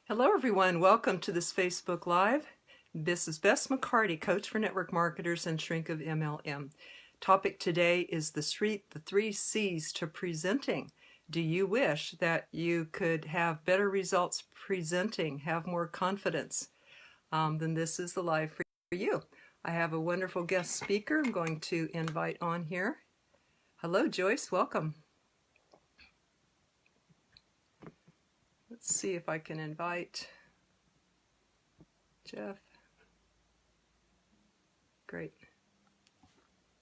Hello, everyone. Welcome to this Facebook Live. This is Bess McCarty, Coach for Network Marketers and Shrink of MLM. Topic today is the three C's to presenting. Do you wish that you could have better results presenting, have more confidence? Then this is the live for you. I have a wonderful guest speaker I'm going to invite on here. Hello, Joyce. Welcome. Let's see if I can invite Jeff. Great.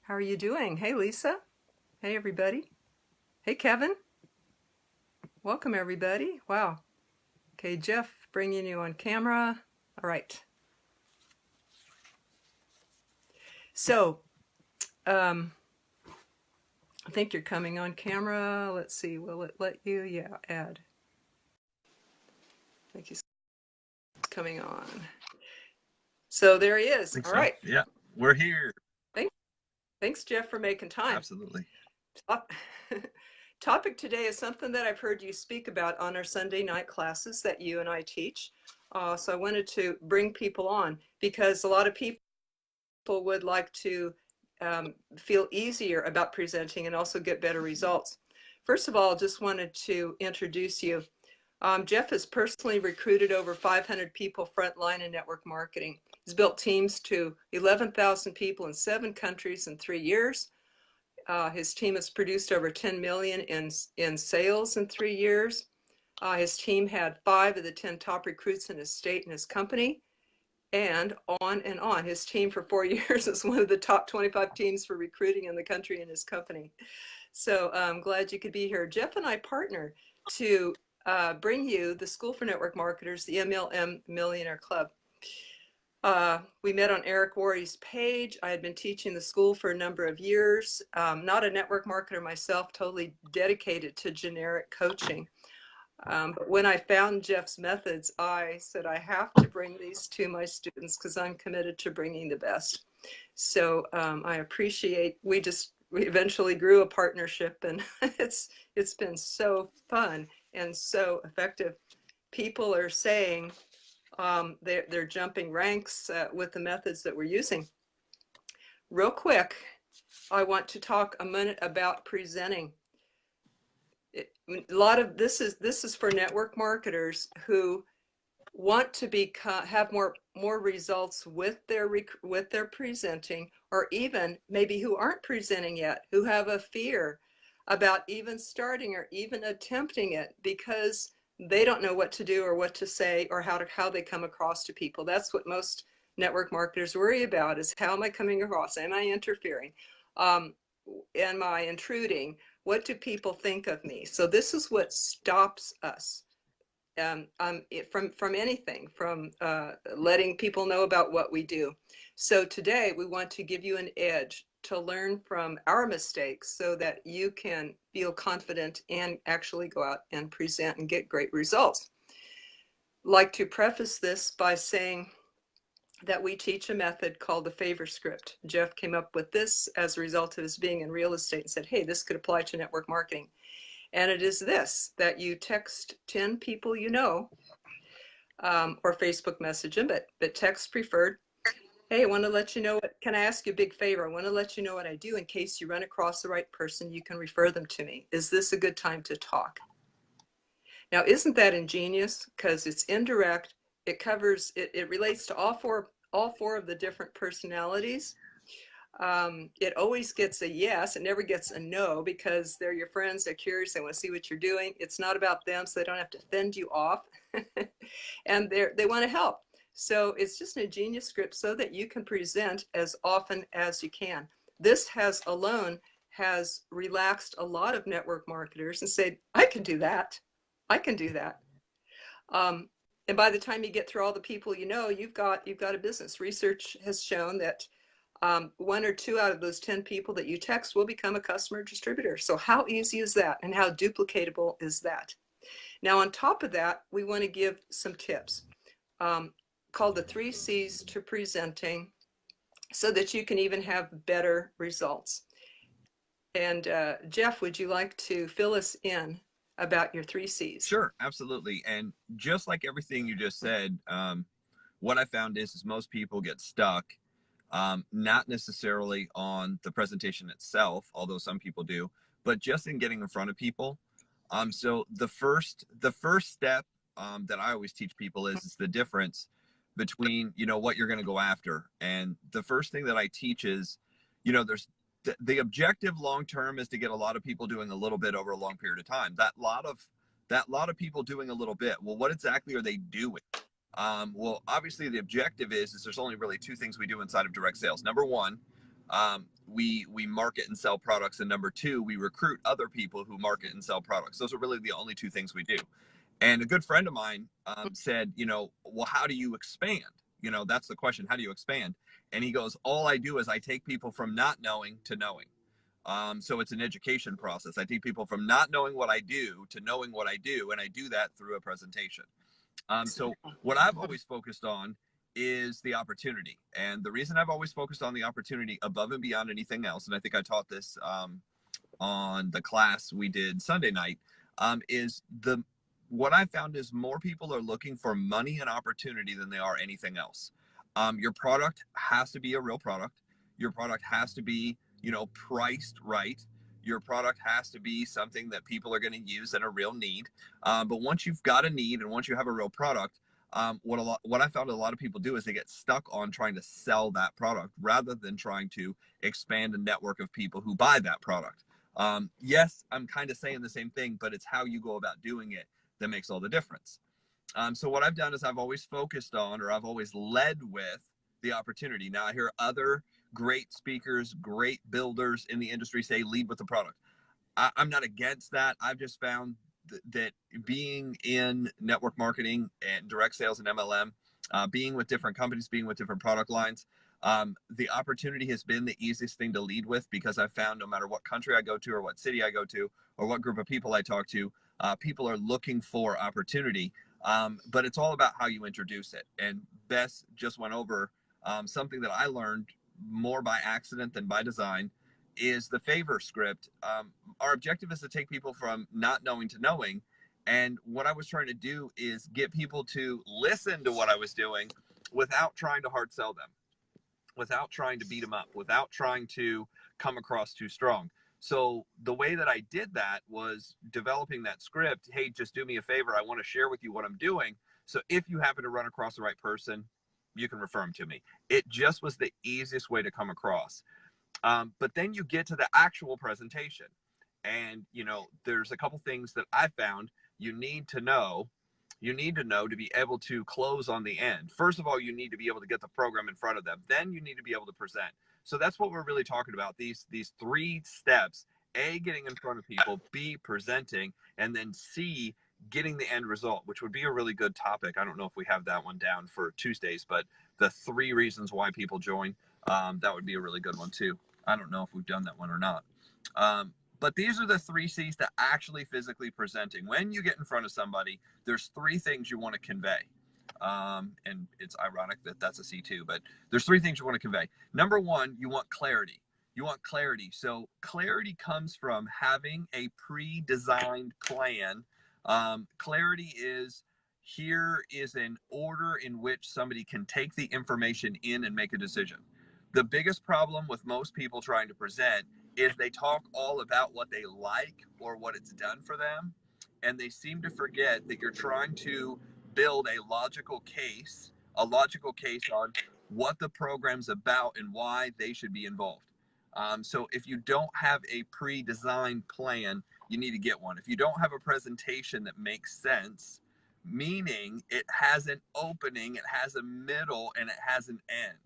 How are you doing? Hey, Lisa. Hey, everybody. Hey, Kevin. Welcome, everybody. Wow. Okay, Jeff, bringing you on camera. All right. So, I think you're coming on camera. Let's see. Will it let you? Yeah, add. I think he's coming on. So there he is. All right. Yeah, we're here. Thanks, Jeff, for making time. Absolutely. Topic today is something that I've heard you speak about on our Sunday night classes that you and I teach. So I wanted to bring people on because a lot of people would like to feel easier about presenting and also get better results. First of all, just wanted to introduce you. Jeff has personally recruited over 500 people frontline in network marketing. He's built teams to 11,000 people in 7 countries in 3 years. His team has produced over 10 million in sales in 3 years. His team had 5 of the 10 top recruits in his state and his company, and on and on. His team for 4 years is one of the top 25 teams for recruiting in the country and his company. So I'm glad you could be here. Jeff and I partner to bring you the School for Network Marketers, the MLM Millionaire Club. We met on Eric Worre's page. I had been teaching the school for a number of years. Not a network marketer myself, totally dedicated to generic coaching. But when I found Jeff's methods, I said, I have to bring these to my students because I'm committed to bringing the best. So I appreciate, we eventually grew a partnership, and it's been so fun and so effective. People are saying they're jumping ranks with the methods that we're using. Real quick, I want to talk a minute about presenting. A lot of this is for network marketers who want to have more results with their presenting, or even maybe who aren't presenting yet, who have a fear about even starting or even attempting it because they don't know what to do or what to say or how they come across to people. That's what most network marketers worry about, is how am I coming across? Am I interfering? Am I intruding? What do people think of me? So this is what stops us from anything, from letting people know about what we do. So today we want to give you an edge to learn from our mistakes so that you can feel confident and actually go out and present and get great results. Like to preface this by saying that we teach a method called the favor script. Jeff came up with this as a result of his being in real estate and said, hey, this could apply to network marketing. And it is this, that you text 10 people you know, or Facebook message them, but text preferred. Hey, I want to let you know, can I ask you a big favor? I want to let you know what I do in case you run across the right person, you can refer them to me. Is this a good time to talk? Now, isn't that ingenious? Because it's indirect. It covers, it relates to all four of the different personalities. It always gets a yes. It never gets a no, because they're your friends. They're curious. They want to see what you're doing. It's not about them, so they don't have to fend you off. And they want to help. So it's just an ingenious script so that you can present as often as you can. This alone has relaxed a lot of network marketers and said, I can do that. I can do that. And by the time you get through all the people you know, you've got a business. Research has shown that 1 or 2 out of those 10 people that you text will become a customer distributor. So how easy is that, and how duplicatable is that? Now, on top of that, we want to give some tips called the 3 C's to presenting, so that you can even have better results. And Jeff, would you like to fill us in about your 3 Cs. Sure, absolutely. And just like everything you just said, what I found is most people get stuck, not necessarily on the presentation itself, although some people do, but just in getting in front of people. So the first step that I always teach people is the difference between what you're going to go after. And the first thing that I teach is, there's the objective long term is to get a lot of people doing a little bit over a long period of time. That lot of people doing a little bit. Well, what exactly are they doing? Well, obviously the objective is there's only really two things we do inside of direct sales. Number one, we market and sell products, and number two, we recruit other people who market and sell products. Those are really the only two things we do. And a good friend of mine said, well, how do you expand? That's the question. How do you expand? And he goes, all I do is I take people from not knowing to knowing. So it's an education process. I take people from not knowing what I do to knowing what I do, and I do that through a presentation. So what I've always focused on is the opportunity. And the reason I've always focused on the opportunity above and beyond anything else, and I think I taught this on the class we did Sunday night, is what I found is more people are looking for money and opportunity than they are anything else. Your product has to be a real product. Your product has to be, priced right. Your product has to be something that people are going to use and a real need. But once you've got a need and once you have a real product, what I found a lot of people do is they get stuck on trying to sell that product rather than trying to expand a network of people who buy that product. Yes, I'm kind of saying the same thing, but it's how you go about doing it that makes all the difference. So what I've done is I've always focused on, or I've always led with the opportunity. Now I hear other great speakers, great builders in the industry say lead with the product. I'm not against that. I've just found that being in network marketing and direct sales and MLM, being with different companies, being with different product lines, the opportunity has been the easiest thing to lead with, because I've found no matter what country I go to or what city I go to or what group of people I talk to, people are looking for opportunity. But it's all about how you introduce it. And Bess just went over something that I learned more by accident than by design is the favor script. Our objective is to take people from not knowing to knowing. And what I was trying to do is get people to listen to what I was doing without trying to hard sell them, without trying to beat them up, without trying to come across too strong. So the way that I did that was developing that script. Hey, just do me a favor. I want to share with you what I'm doing. So if you happen to run across the right person, you can refer them to me. It just was the easiest way to come across. But then you get to the actual presentation, and there's a couple things that I found you need to know. You need to know to be able to close on the end. First of all, you need to be able to get the program in front of them. Then you need to be able to present. So that's what we're really talking about. These 3 steps: A, getting in front of people; B, presenting; and then C, getting the end result, which would be a really good topic. I don't know if we have that one down for Tuesdays, but the 3 reasons why people join, that would be a really good one too. I don't know if we've done that one or not. But these are the 3 C's to actually physically presenting. When you get in front of somebody, there's 3 things you want to convey. And it's ironic that that's a C too, but there's 3 things you want to convey. Number 1, you want clarity. You want clarity. So clarity comes from having a pre-designed plan. Clarity is, here is an order in which somebody can take the information in and make a decision. The biggest problem with most people trying to present is they talk all about what they like or what it's done for them, and they seem to forget that you're trying to build a logical case on what the program's about and why they should be involved. So if you don't have a pre-designed plan, you need to get one. If you don't have a presentation that makes sense, meaning it has an opening, it has a middle, and it has an end.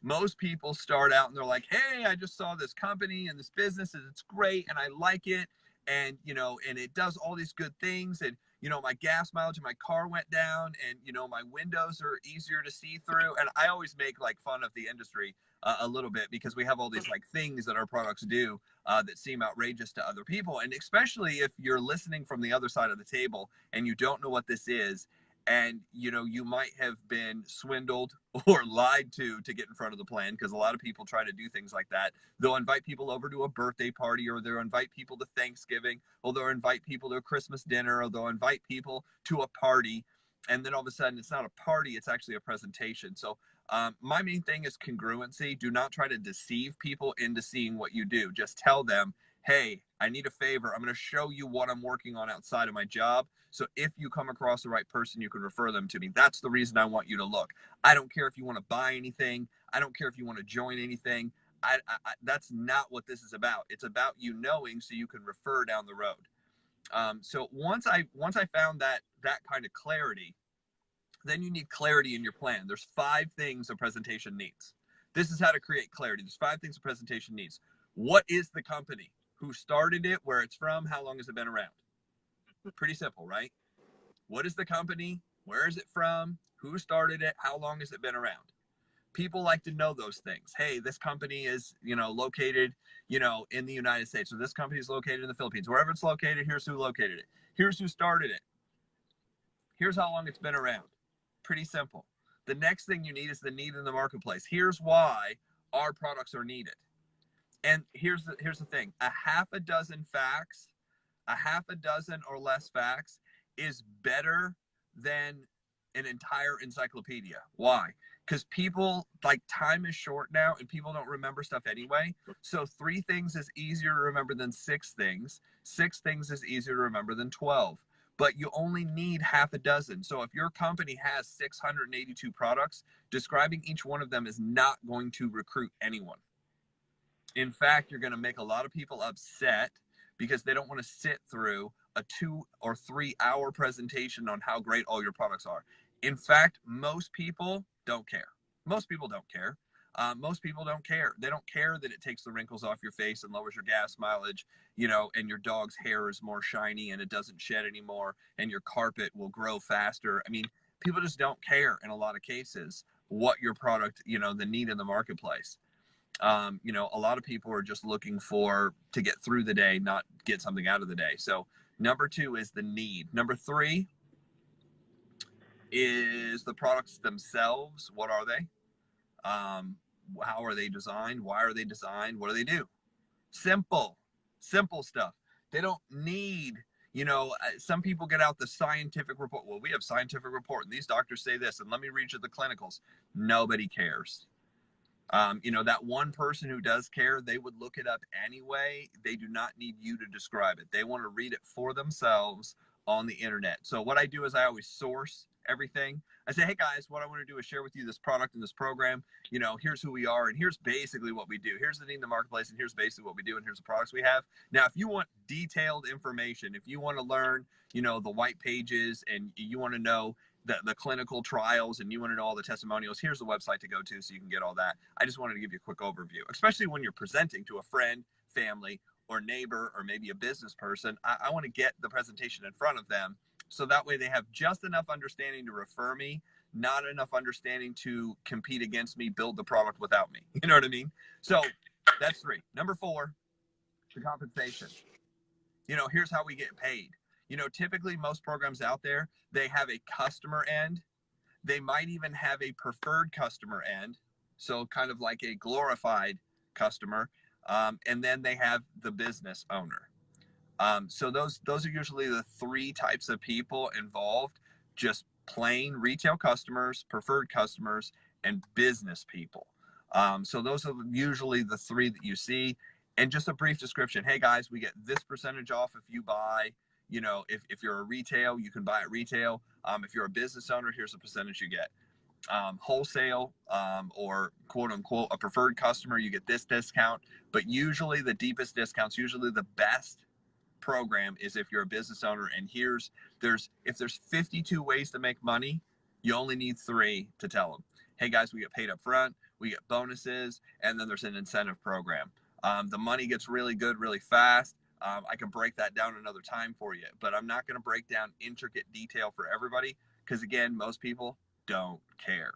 Most people start out and they're like, hey, I just saw this company and this business and it's great and I like it. And, and it does all these good things. And, my gas mileage in my car went down, and, my windows are easier to see through. And I always make like fun of the industry a little bit, because we have all these like things that our products do that seem outrageous to other people. And especially if you're listening from the other side of the table and you don't know what this is, And you might have been swindled or lied to get in front of the plan, because a lot of people try to do things like that. They'll invite people over to a birthday party, or they'll invite people to Thanksgiving, or they'll invite people to a Christmas dinner, or they'll invite people to a party, and then all of a sudden it's not a party, it's actually a presentation. So my main thing is congruency. Do not try to deceive people into seeing what you do. Just tell them, hey, I need a favor. I'm going to show you what I'm working on outside of my job. So if you come across the right person, you can refer them to me. That's the reason I want you to look. I don't care if you want to buy anything. I don't care if you want to join anything. That's not what this is about. It's about you knowing so you can refer down the road. So once I found that kind of clarity, then you need clarity in your plan. There's 5 things a presentation needs. This is how to create clarity. There's 5 things a presentation needs. What is the company? Who started it? Where it's from? How long has it been around? Pretty simple, right? What is the company? Where is it from? Who started it? How long has it been around? People like to know those things. Hey, this company is, located, in the United States. So this company is located in the Philippines. Wherever it's located, here's who located it. Here's who started it. Here's how long it's been around. Pretty simple. The next thing you need is the need in the marketplace. Here's why our products are needed. And here's the thing. A half a dozen or less facts is better than an entire encyclopedia. Why? Because people, like, time is short now and people don't remember stuff anyway. So 3 things is easier to remember than 6 things. 6 things is easier to remember than 12. But you only need half a dozen. So if your company has 682 products, describing each one of them is not going to recruit anyone. In fact, you're going to make a lot of people upset because they don't want to sit through a 2 or 3 hour presentation on how great all your products are. In fact, most people don't care. Most people don't care. Most people don't care. They don't care that it takes the wrinkles off your face and lowers your gas mileage, and your dog's hair is more shiny and it doesn't shed anymore, and your carpet will grow faster. I mean, people just don't care in a lot of cases what your product, the need in the marketplace. A lot of people are just looking to get through the day, not get something out of the day. So number 2 is the need. Number 3 is the products themselves. What are they? How are they designed? Why are they designed? What do they do? Simple stuff. They don't need, some people get out the scientific report. Well, we have scientific report and these doctors say this, and let me read you the clinicals. Nobody cares. That one person who does care, they would look it up anyway. They do not need you to describe it. They want to read it for themselves on the internet. So what I do is I always source everything. I say, hey guys, what I want to do is share with you this product and this program. Here's who we are, and here's basically what we do. Here's the need in the marketplace, and here's basically what we do, and here's the products we have. Now, if you want detailed information, if you want to learn, the white pages, and you want to know the clinical trials, and you want to know all the testimonials, here's the website to go to so you can get all that. I just wanted to give you a quick overview, especially when you're presenting to a friend, family, or neighbor, or maybe a business person. I want to get the presentation in front of them so that way they have just enough understanding to refer me, not enough understanding to compete against me, build the product without me. You know what I mean? So that's 3. Number 4, the compensation. Here's how we get paid. Typically most programs out there, they have a customer end. They might even have a preferred customer end. So kind of like a glorified customer. And then they have the business owner. So those are usually the 3 types of people involved: just plain retail customers, preferred customers, and business people. So those are usually the 3 that you see. And just a brief description. Hey guys, we get this percentage off if you buy. If you're a retail, you can buy at retail. If you're a business owner, here's the percentage you get. Wholesale, or quote unquote a preferred customer, you get this discount. But usually the deepest discounts, usually the best program, is if you're a business owner. And if there's 52 ways to make money, you only need 3 to tell them. Hey guys, we get paid up front, we get bonuses, and then there's an incentive program. The money gets really good really fast. I can break that down another time for you, but I'm not going to break down intricate detail for everybody because, again, most people don't care.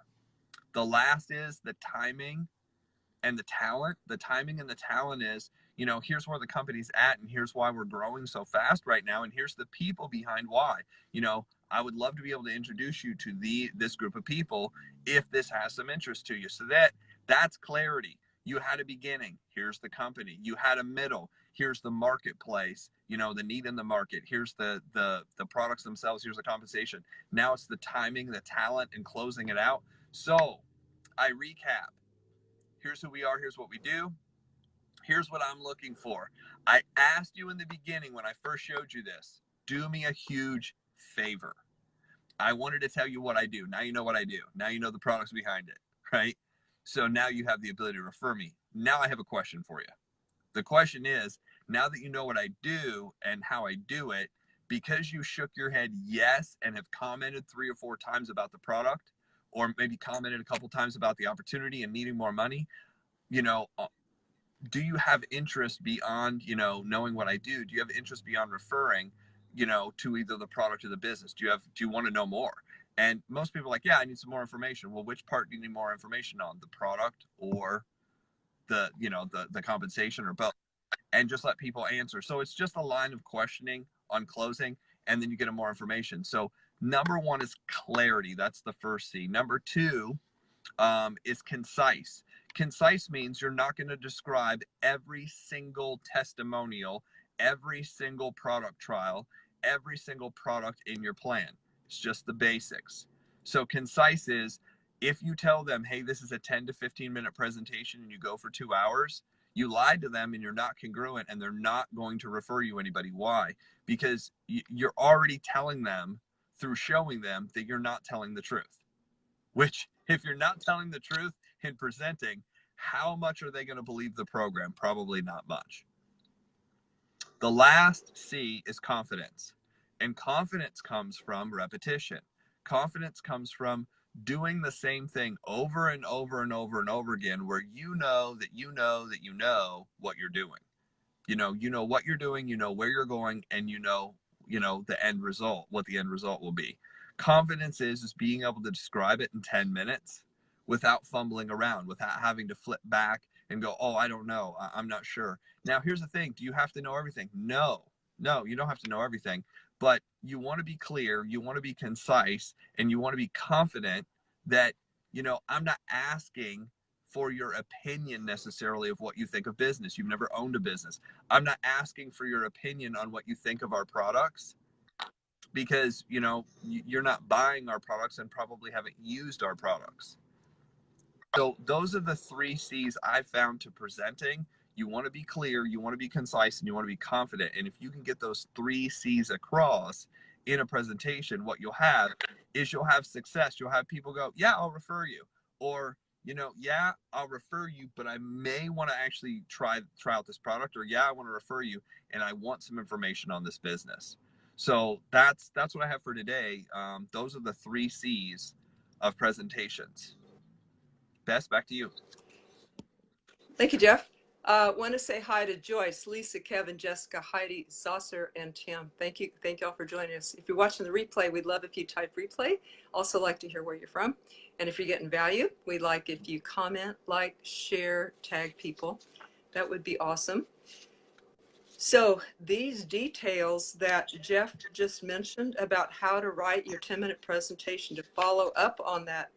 The last is the timing and the talent. The timing and the talent is, here's where the company's at, and here's why we're growing so fast right now, and here's the people behind why. I would love to be able to introduce you to this group of people if this has some interest to you. So that's clarity. You had a beginning. Here's the company. You had a middle. Here's the marketplace, you know, the need in the market. Here's the products themselves. Here's the compensation. Now it's the timing, the talent, and closing it out. So I recap. Here's who we are. Here's what we do. Here's what I'm looking for. I asked you in the beginning when I first showed you this, do me a huge favor. I wanted to tell you what I do. Now you know what I do. Now you know the products behind it, right? So now you have the ability to refer me. Now I have a question for you. The question is, now that you know what I do and how I do it, because you shook your head yes and have commented 3 or 4 times about the product, or maybe commented a couple times about the opportunity and needing more money, you know, do you have interest beyond, you know, knowing what I do? Do you have interest beyond referring, you know, to either the product or the business? Do you want to know more? And most people are like, yeah, I need some more information. Well, which part do you need more information on? The product or the, you know, the compensation, or both? And just let people answer. So it's just a line of questioning on closing, and then you get more information. So number 1 is clarity. That's the first C. Number 2 is concise. Concise means you're not going to describe every single testimonial, every single product trial, every single product in your plan. It's just the basics. So concise is, if you tell them, hey, this is a 10 to 15 minute presentation and you go for 2 hours, you lied to them and you're not congruent, and they're not going to refer you anybody. Why? Because you're already telling them through showing them that you're not telling the truth. Which, if you're not telling the truth in presenting, how much are they going to believe the program? Probably not much. The last C is confidence. And confidence comes from repetition. Confidence comes from doing the same thing over and over and over and over again, where you know that you know that you know what you're doing. You know what you're doing, you know where you're going, and you know the end result, what the end result will be. Confidence is being able to describe it in 10 minutes without fumbling around, without having to flip back and go, oh, I don't know, I'm not sure. Now, here's the thing. Do you have to know everything? No, you don't have to know everything, but you want to be clear, you want to be concise, and you want to be confident that, I'm not asking for your opinion necessarily of what you think of business. You've never owned a business. I'm not asking for your opinion on what you think of our products, because you're not buying our products and probably haven't used our products. So those are the 3 C's I've found to presenting. You want to be clear, you want to be concise, and you want to be confident. And if you can get those 3 C's across in a presentation, what you'll have is you'll have success. You'll have people go, yeah, I'll refer you. Or, yeah, I'll refer you, but I may want to actually try out this product. Or, yeah, I want to refer you and I want some information on this business. So that's what I have for today. Those are the 3 C's of presentations. Bess, back to you. Thank you, Jeff. Want to say hi to Joyce, Lisa, Kevin, Jessica, Heidi, Saucer, and Tim. Thank you all for joining us. If you're watching the replay, we'd love if you type replay. Also like to hear where you're from. And if you're getting value, we'd like if you comment, like, share, tag people. That would be awesome. So these details that Jeff just mentioned about how to write your 10-minute presentation to follow up on that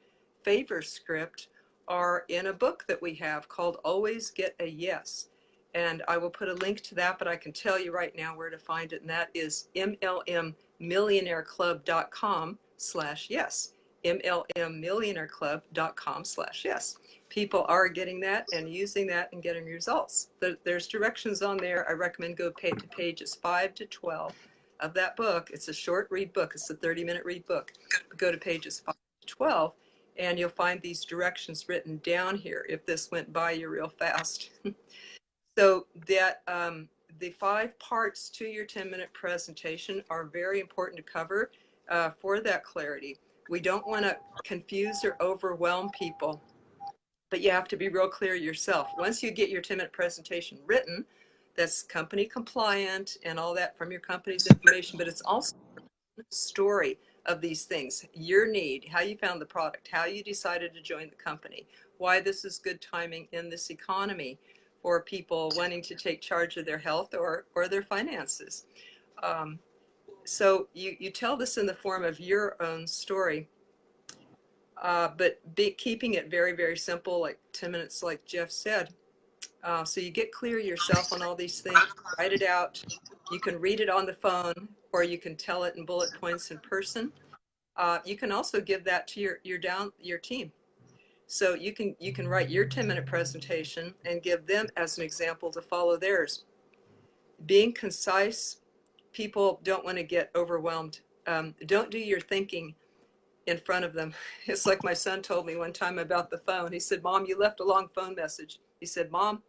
favor script are in a book that we have called Always Get a Yes. And I will put a link to that, but I can tell you right now where to find it. And that is mlmmillionaireclub.com/yes. mlmmillionaireclub.com/yes. People are getting that and using that and getting results. There's directions on there. I recommend go to pages 5 to 12 of that book. It's a short read book. It's a 30-minute read book. Go to pages 5 to 12 and you'll find these directions written down here if this went by you real fast. So that the 5 parts to your 10-minute presentation are very important to cover for that clarity. We don't want to confuse or overwhelm people, but you have to be real clear yourself. Once you get your 10-minute presentation written, that's company compliant and all that from your company's information, but it's also a story of these things, your need, how you found the product, how you decided to join the company, why this is good timing in this economy for people wanting to take charge of their health or their finances. So you tell this in the form of your own story, but keeping it very, very simple, like 10 minutes, like Jeff said. So you get clear yourself on all these things, write it out. You can read it on the phone, or you can tell it in bullet points in person. You can also give that to your team. So you can write your 10-minute presentation and give them as an example to follow theirs. Being concise, people don't want to get overwhelmed. Don't do your thinking in front of them. It's like my son told me one time about the phone. He said, "Mom, you left a long phone message." He said, "Mom,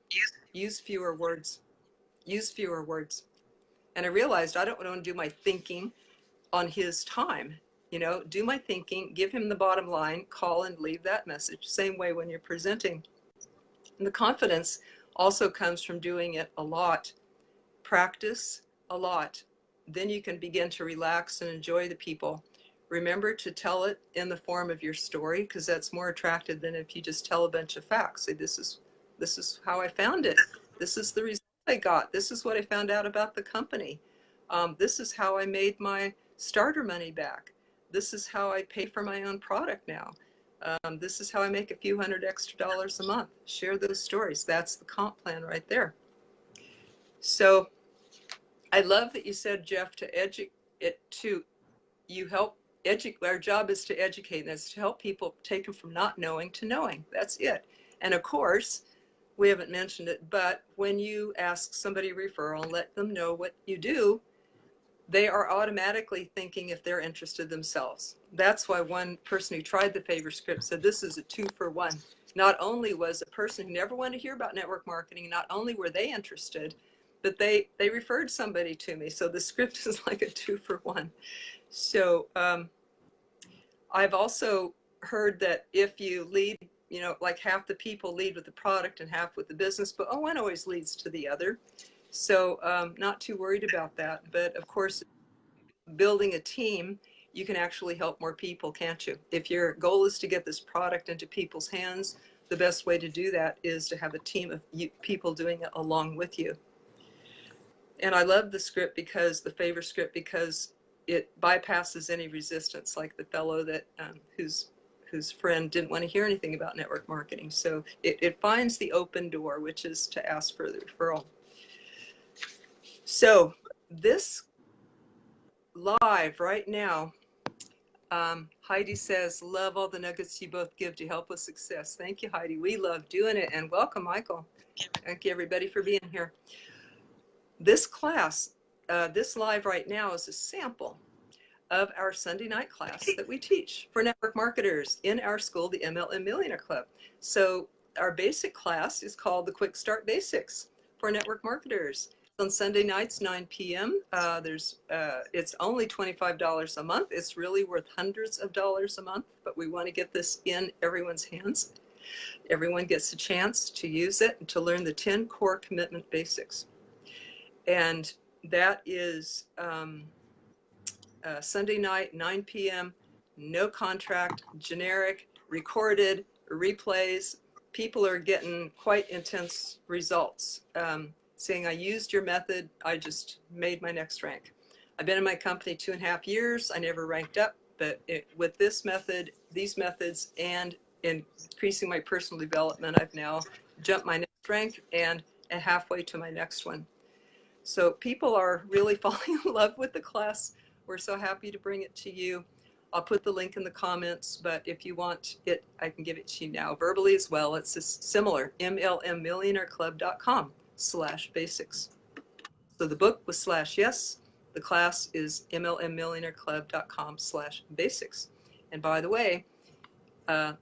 use fewer words. Use fewer words." And I realized I don't want to do my thinking on his time. You know, do my thinking, give him the bottom line, call and leave that message. Same way when you're presenting. And the confidence also comes from doing it a lot. Practice a lot. Then you can begin to relax and enjoy the people. Remember to tell it in the form of your story, because that's more attractive than if you just tell a bunch of facts. Say, this is how I found it. This is the result I got. This is what I found out about the company. This is how I made my starter money back. This is how I pay for my own product now. This is how I make a few $100 extra a month. Share those stories. That's the comp plan right there. So I love that you said, Jeff, you help educate. Our job is to educate, and that's to help people take them from not knowing to knowing. That's it. And of course, we haven't mentioned it, but when you ask somebody a referral and let them know what you do, they are automatically thinking if they're interested themselves. That's why one person who tried the favor script said this is a 2-for-1. Not only was a person who never wanted to hear about network marketing, not only were they interested, but they referred somebody to me. So the script is like a 2-for-1. So I've also heard that if you lead, you know, like half the people lead with the product and half with the business, but one always leads to the other. So not too worried about that. But of course, building a team, you can actually help more people, can't you? If your goal is to get this product into people's hands, the best way to do that is to have a team of people doing it along with you. And I love the script, because the favor script, because it bypasses any resistance, like the fellow that whose friend didn't want to hear anything about network marketing. So it finds the open door, which is to ask for the referral. So this live right now, Heidi says, love all the nuggets you both give to help with success. Thank you, Heidi. We love doing it. And welcome, Michael. Thank you, everybody, for being here. This class, this live right now is a sample of our Sunday night class that we teach for network marketers in our school, the MLM Millionaire Club. So our basic class is called the Quick Start Basics for network marketers. On Sunday nights, 9 p.m. It's only $25 a month. It's really worth hundreds of dollars a month, but we want to get this in everyone's hands. Everyone gets a chance to use it and to learn the 10 core commitment basics. And that is Sunday night, 9 p.m., no contract, generic, recorded, replays. People are getting quite intense results. Saying, I used your method, I just made my next rank. I've been in my company 2.5 years. I never ranked up, but with this method, these methods, and increasing my personal development, I've now jumped my next rank and halfway to my next one. So people are really falling in love with the class. We're so happy to bring it to you. I'll put the link in the comments, but if you want it, I can give it to you now verbally as well. It's similar, mlmmillionaireclub.com/basics. So the book was /yes. The class is mlmmillionaireclub.com/basics. And by the way, the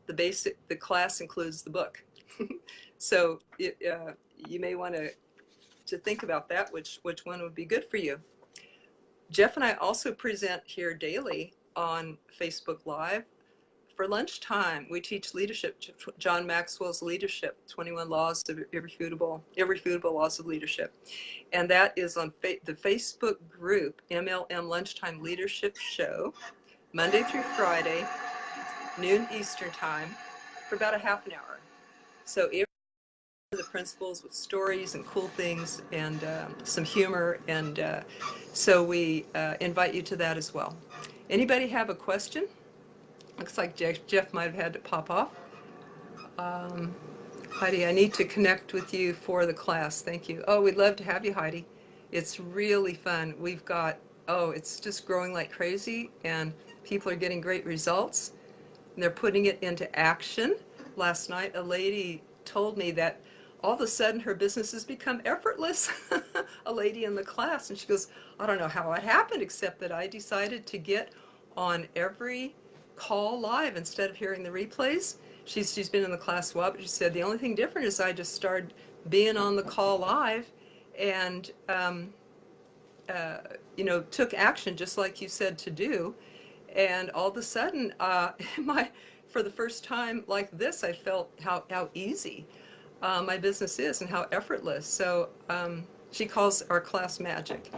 class includes the book. So you may want to think about that, which one would be good for you. Jeff and I also present here daily on Facebook Live. For lunchtime, we teach leadership, John Maxwell's Leadership, 21 Laws of Irrefutable Laws of Leadership. And that is on the Facebook group, MLM Lunchtime Leadership Show, Monday through Friday, noon Eastern time, for about a half an hour. So if the principles with stories and cool things and some humor. And so we invite you to that as well. Anybody have a question? Looks like Jeff might have had to pop off. Heidi, I need to connect with you for the class. Thank you. Oh, we'd love to have you, Heidi. It's really fun. We've got, oh, it's just growing like crazy, and people are getting great results, and they're putting it into action. Last night, a lady told me that all of a sudden her business has become effortless. A lady in the class, and she goes, I don't know how it happened, except that I decided to get on every call live instead of hearing the replays. She's been in the class a while, but she said the only thing different is I just started being on the call live and you know, took action just like you said to do. And all of a sudden, for the first time like this, I felt how easy my business is and how effortless. So she calls our class magic.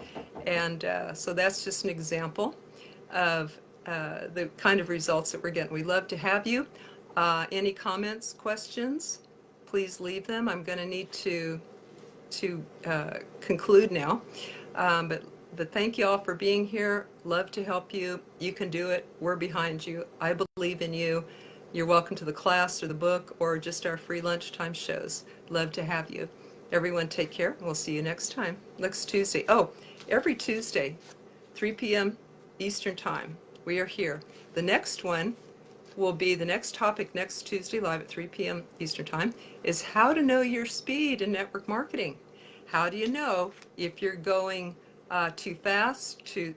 And so that's just an example of the kind of results that we're getting. We love to have you. Any comments, questions, please leave them. I'm going to need to conclude now. But thank you all for being here. Love to help you. You can do it. We're behind you. I believe in you. You're welcome to the class or the book or just our free lunchtime shows. Love to have you. Everyone take care. We'll see you next time. Next Tuesday. Oh, every Tuesday, 3 p.m. Eastern Time. We are here. The next one will be the next topic next Tuesday live at 3 p.m. Eastern Time is how to know your speed in network marketing. How do you know if you're going too fast, too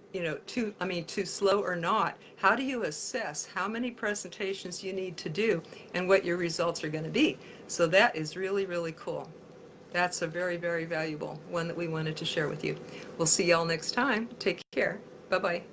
slow or not? How do you assess how many presentations you need to do and what your results are going to be? So that is really, really cool. That's a very, very valuable one that we wanted to share with you. We'll see y'all next time. Take care. Bye-bye.